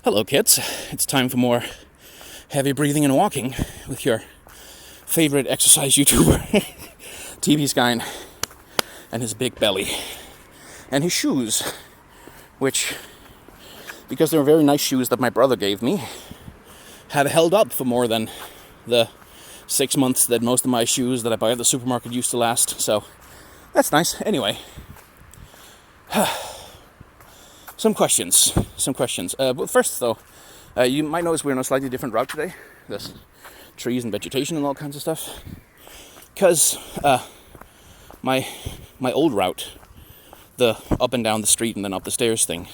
Hello, kids. It's time for more heavy breathing and walking with your favorite exercise YouTuber, TV Skine, and his big belly. And his shoes, which, because they were very nice shoes that my brother gave me, have held up for more than the 6 months that most of my shoes that I buy at the supermarket used to last. So, that's nice. Anyway. Some questions. But first, though, you might notice we're on a slightly different route today. There's trees and vegetation and all kinds of stuff. Because my old route, the up and down the street and then up the stairs thing,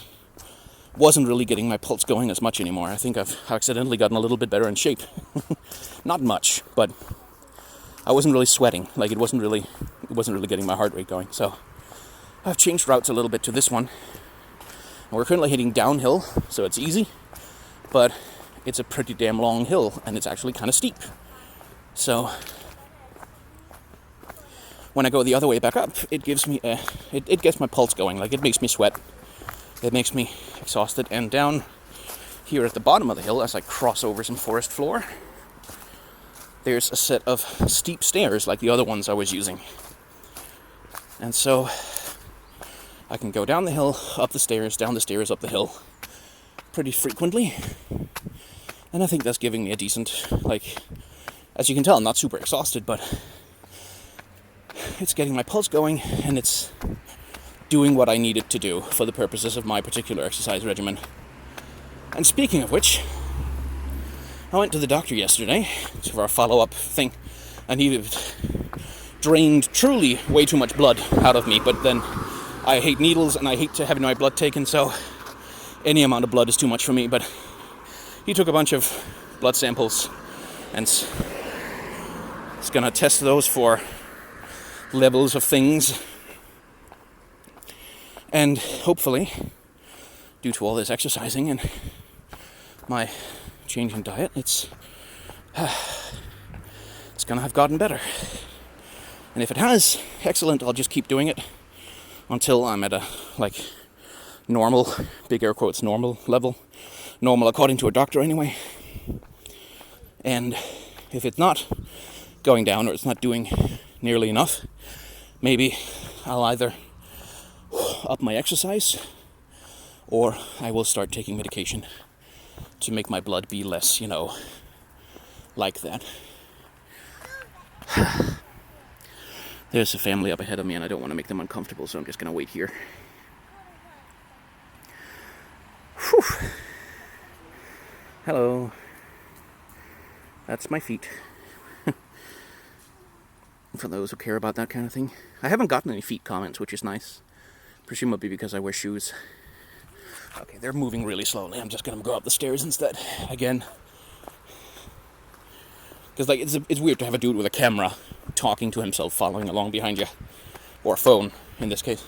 wasn't really getting my pulse going as much anymore. I think I've accidentally gotten a little bit better in shape. Not much, but I wasn't really sweating. Like it wasn't really getting my heart rate going. So I've changed routes a little bit to this one. We're currently heading downhill, so it's easy, but it's a pretty damn long hill, and it's actually kind of steep. So when I go the other way back up, it gives me it gets my pulse going. Like it makes me sweat, it makes me exhausted. And down here at the bottom of the hill, as I cross over some forest floor, there's a set of steep stairs like the other ones I was using, and so I can go down the hill, up the stairs, down the stairs, up the hill pretty frequently. And I think that's giving me a decent, like, as you can tell, I'm not super exhausted, but it's getting my pulse going and it's doing what I need it to do for the purposes of my particular exercise regimen. And speaking of which, I went to the doctor yesterday for a follow-up thing, and he drained truly way too much blood out of me, but then I hate needles and I hate to have my blood taken, so any amount of blood is too much for me. But he took a bunch of blood samples and is going to test those for levels of things. And hopefully, due to all this exercising and my change in diet, it's going to have gotten better. And if it has, excellent, I'll just keep doing it until I'm at a, like, normal, big air quotes, normal level. Normal according to a doctor anyway. And if it's not going down or it's not doing nearly enough, maybe I'll either up my exercise or I will start taking medication to make my blood be less, like that. There's a family up ahead of me and I don't want to make them uncomfortable, so I'm just going to wait here. Whew. Hello. That's my feet. For those who care about that kind of thing. I haven't gotten any feet comments, which is nice. Presumably because I wear shoes. Okay, they're moving really slowly. I'm just going to go up the stairs instead. Again. Because it's weird to have a dude with a camera talking to himself, following along behind you. Or a phone, in this case.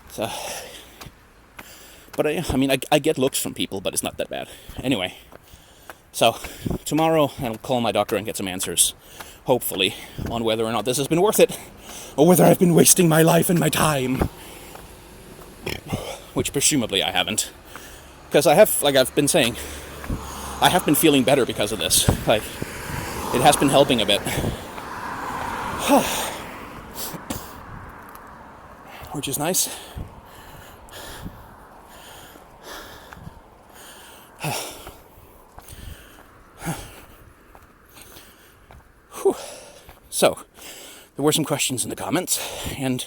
So, but I get looks from people, but it's not that bad. Anyway, so tomorrow I'll call my doctor and get some answers, hopefully, on whether or not this has been worth it, or whether I've been wasting my life and my time. Which presumably I haven't. Because I have, like I've been saying, I have been feeling better because of this. Like, it has been helping a bit. Which is nice. So, there were some questions in the comments, and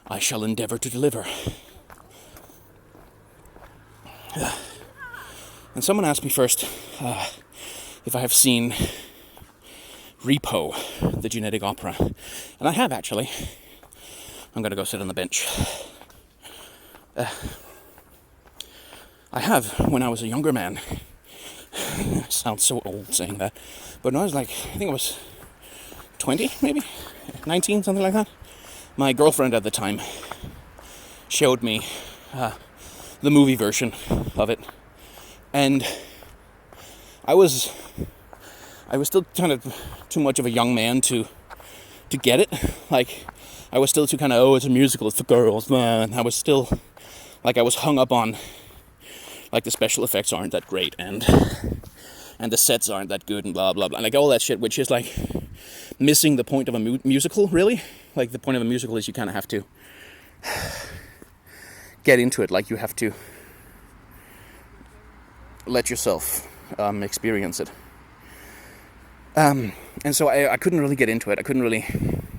I shall endeavor to deliver. And someone asked me first if I have seen Repo, the Genetic Opera. And I have, actually. I'm going to go sit on the bench. I have, when I was a younger man. I sound so old saying that. But when I was I think I was 20, maybe? 19, something like that. My girlfriend at the time showed me the movie version of it. And I was still kind of too much of a young man to get it. Like, I was still too kind of, it's a musical, it's for girls. And I was still like I was hung up on like the special effects aren't that great and the sets aren't that good and blah blah blah, like all that shit, which is like missing the point of a musical, really. Like the point of a musical is you kind of have to get into it, like you have to let yourself experience it. And so I couldn't really get into it. I couldn't really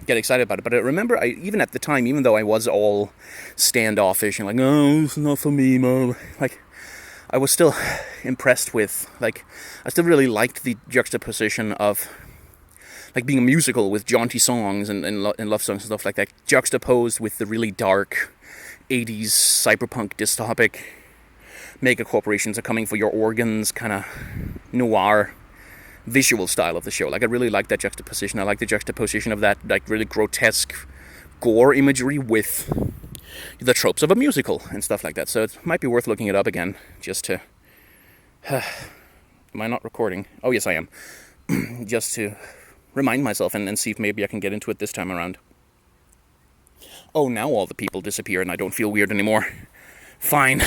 get excited about it. But I remember, even at the time, even though I was all standoffish and like, no, it's not for me, Mom. Like, I was still impressed with, like, I still really liked the juxtaposition of, like, being a musical with jaunty songs and love songs and stuff like that, juxtaposed with the really dark 80s cyberpunk dystopic mega corporations are coming for your organs kind of noir visual style of the show. Like, I really like that juxtaposition. I like the juxtaposition of that, like, really grotesque gore imagery with the tropes of a musical and stuff like that. So it might be worth looking it up again, just to... Am I not recording? Oh, yes, I am. Just to remind myself and see if maybe I can get into it this time around. Oh, now all the people disappear and I don't feel weird anymore. Fine.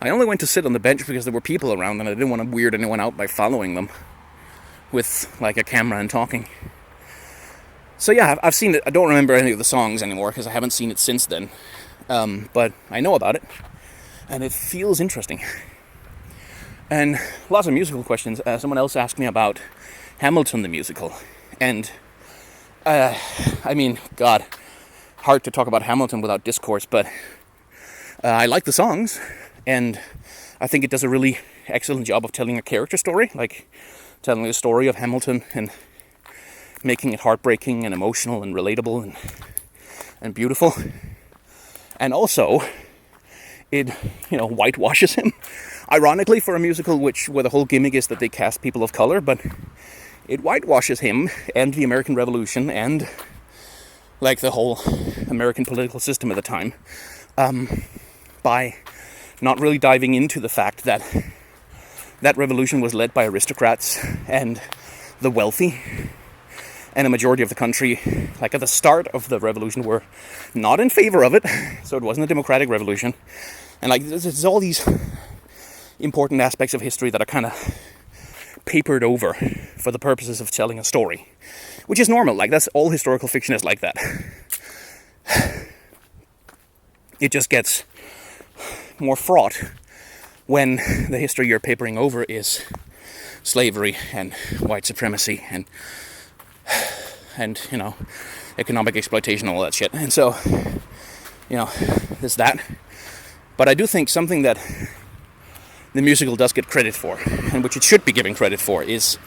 I only went to sit on the bench because there were people around and I didn't want to weird anyone out by following them with, like, a camera and talking. So yeah, I've seen it. I don't remember any of the songs anymore because I haven't seen it since then. But I know about it and it feels interesting. And lots of musical questions. Someone else asked me about Hamilton the musical. And, I mean, God, hard to talk about Hamilton without discourse, but I like the songs. And I think it does a really excellent job of telling a character story, like telling the story of Hamilton and making it heartbreaking and emotional and relatable and beautiful. And also, it, whitewashes him. Ironically, for a musical where the whole gimmick is that they cast people of color, but it whitewashes him and the American Revolution and, like, the whole American political system at the time by not really diving into the fact that that revolution was led by aristocrats and the wealthy, and a majority of the country, like at the start of the revolution, were not in favor of it, so it wasn't a democratic revolution. And like, there's all these important aspects of history that are kind of papered over for the purposes of telling a story, which is normal. Like, that's all historical fiction is like that. It just gets more fraught when the history you're papering over is slavery and white supremacy and economic exploitation and all that shit. And so, there's that. But I do think something that the musical does get credit for, and which it should be giving credit for, is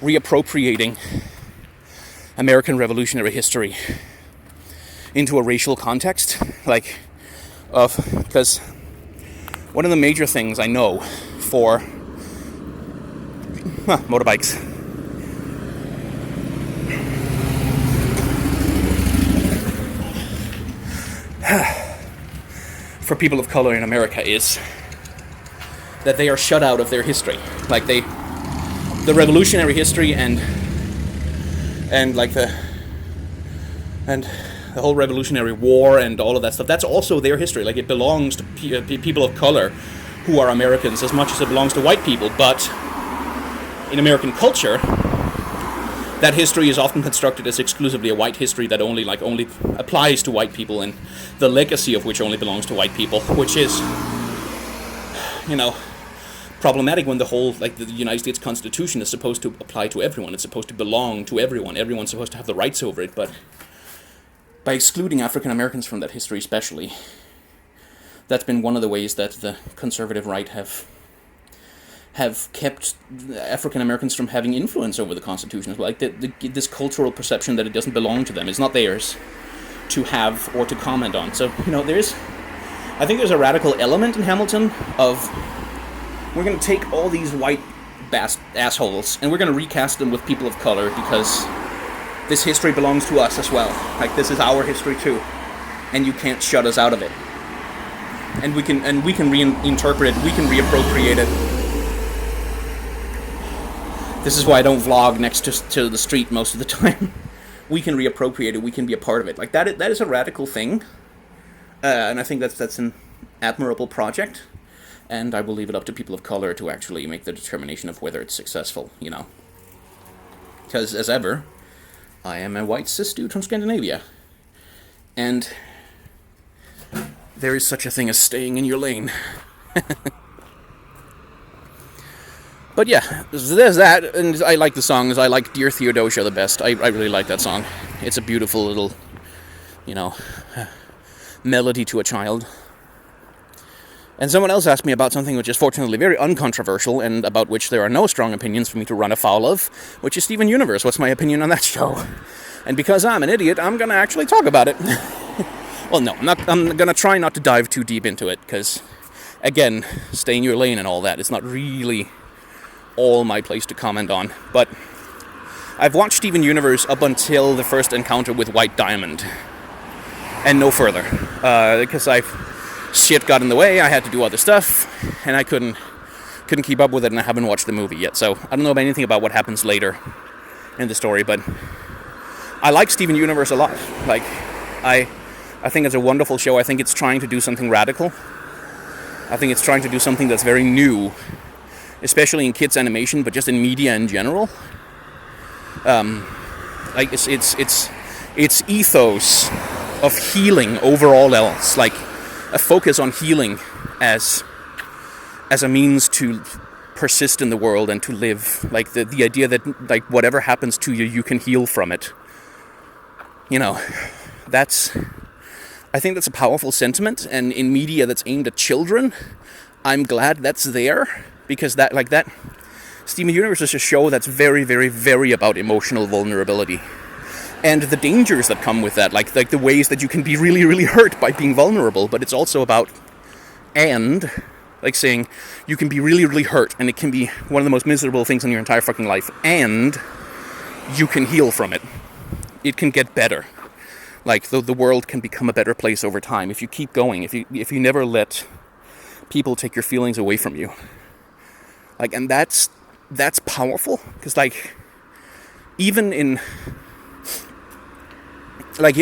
reappropriating American revolutionary history into a racial context. Because one of the major things I know for motorbikes for people of color in America is that they are shut out of their history. Like, the revolutionary history and the whole Revolutionary War and all of that stuff, that's also their history. Like, it belongs to people of color who are Americans as much as it belongs to white people. But in American culture, that history is often constructed as exclusively a white history that only applies to white people, and the legacy of which only belongs to white people, which is, problematic when the whole, the United States Constitution is supposed to apply to everyone. It's supposed to belong to everyone. Everyone's supposed to have the rights over it, but by excluding African Americans from that history especially, that's been one of the ways that the conservative right have kept African Americans from having influence over the Constitution as well. Like, this cultural perception that it doesn't belong to them, is not theirs to have or to comment on. So, I think there's a radical element in Hamilton of, we're going to take all these white assholes and we're going to recast them with people of color because this history belongs to us as well. Like, this is our history too, and you can't shut us out of it. And we can reinterpret it, we can reappropriate it. This is why I don't vlog next to the street most of the time. We can reappropriate it, we can be a part of it. Like, that is a radical thing And I think that's an admirable project, and I will leave it up to people of color to actually make the determination of whether it's successful, you know. Because, as ever, I am a white cis dude from Scandinavia, and there is such a thing as staying in your lane. But yeah, there's that, and I like the songs. I like Dear Theodosia the best. I really like that song. It's a beautiful little, you know, melody to a child. And someone else asked me about something which is fortunately very uncontroversial, and about which there are no strong opinions for me to run afoul of, which is Steven Universe. What's my opinion on that show? And because I'm an idiot, I'm going to actually talk about it. Well, no, I'm going to try not to dive too deep into it, because, again, stay in your lane and all that. It's not really all my place to comment on. But I've watched Steven Universe up until the first encounter with White Diamond, and no further, because shit got in the way. I had to do other stuff, and I couldn't keep up with it, and I haven't watched the movie yet, so I don't know anything about what happens later in the story. But I like Steven Universe a lot. Like, I think it's a wonderful show. I think it's trying to do something radical. I think it's trying to do something that's very new, especially in kids animation, but just in media in general. Like it's ethos of healing over all else, like a focus on healing as a means to persist in the world and to live. Like the idea that, like, whatever happens to you, you can heal from it. You know, I think that's a powerful sentiment, and in media that's aimed at children, I'm glad that's there, because that Steven Universe is a show that's very, very, very about emotional vulnerability. And the dangers that come with that, like the ways that you can be really, really hurt by being vulnerable, but it's also about, and, like saying, you can be really, really hurt, and it can be one of the most miserable things in your entire fucking life, and you can heal from it. It can get better. Like, the world can become a better place over time if you keep going, if you never let people take your feelings away from you. Like, and that's powerful, because, like, even in, like,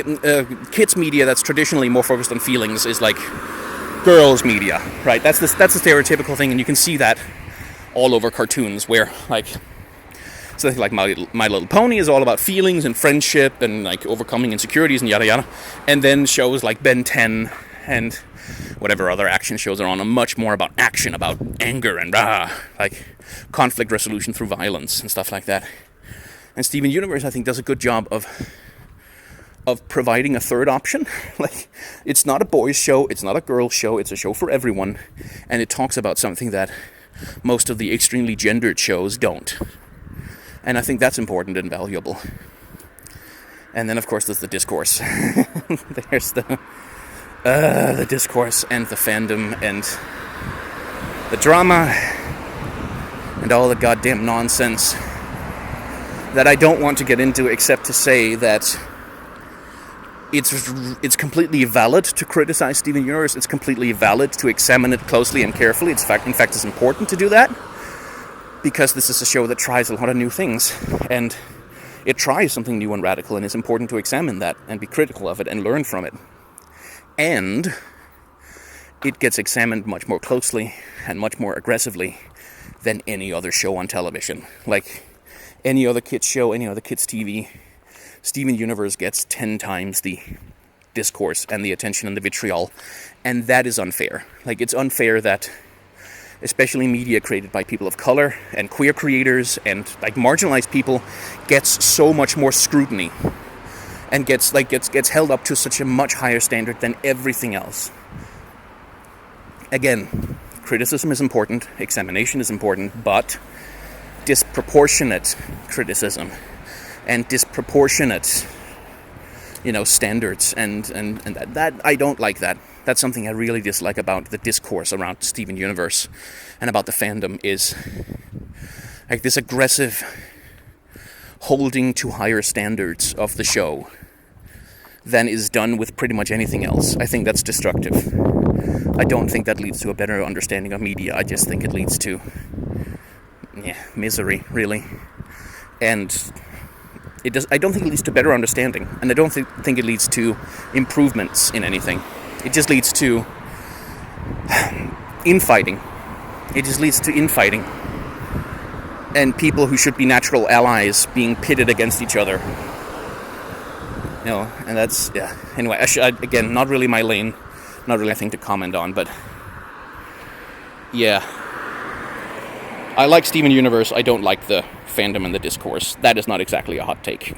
kids media that's traditionally more focused on feelings is like girls media, right? That's the stereotypical thing, and you can see that all over cartoons, where, like, something like My Little Pony is all about feelings and friendship and, like, overcoming insecurities and yada yada, and then shows like Ben 10 and whatever other action shows are on are much more about action, about anger and like conflict resolution through violence and stuff like that. And Steven Universe, I think, does a good job of providing a third option. Like, it's not a boys' show, it's not a girls' show, it's a show for everyone, and it talks about something that most of the extremely gendered shows don't. And I think that's important and valuable. And then, of course, there's the discourse. There's the discourse and the fandom and the drama and all the goddamn nonsense that I don't want to get into, except to say that it's completely valid to criticize Steven Universe. It's completely valid to examine it closely and carefully. In fact, it's important to do that, because this is a show that tries a lot of new things, and it tries something new and radical, and it's important to examine that and be critical of it and learn from it. And it gets examined much more closely and much more aggressively than any other show on television. Like any other kids show, any other kids TV, Steven Universe gets 10 times the discourse and the attention and the vitriol, and that is unfair. Like, it's unfair that especially media created by people of color and queer creators and, like, marginalized people gets so much more scrutiny and gets held up to such a much higher standard than everything else. Again, criticism is important, examination is important, but disproportionate criticism and disproportionate, standards and that I don't like that. That's something I really dislike about the discourse around Steven Universe and about the fandom, is like this aggressive holding to higher standards of the show than is done with pretty much anything else. I think that's destructive. I don't think that leads to a better understanding of media. I just think it leads to misery, really. And I don't think it leads to better understanding, and I don't think it leads to improvements in anything. It just leads to infighting. It just leads to infighting. And people who should be natural allies being pitted against each other. And that's, yeah. Anyway, again, not really my lane. Not really a thing to comment on, but yeah. I like Steven Universe. I don't like the fandom and the discourse. That is not exactly a hot take.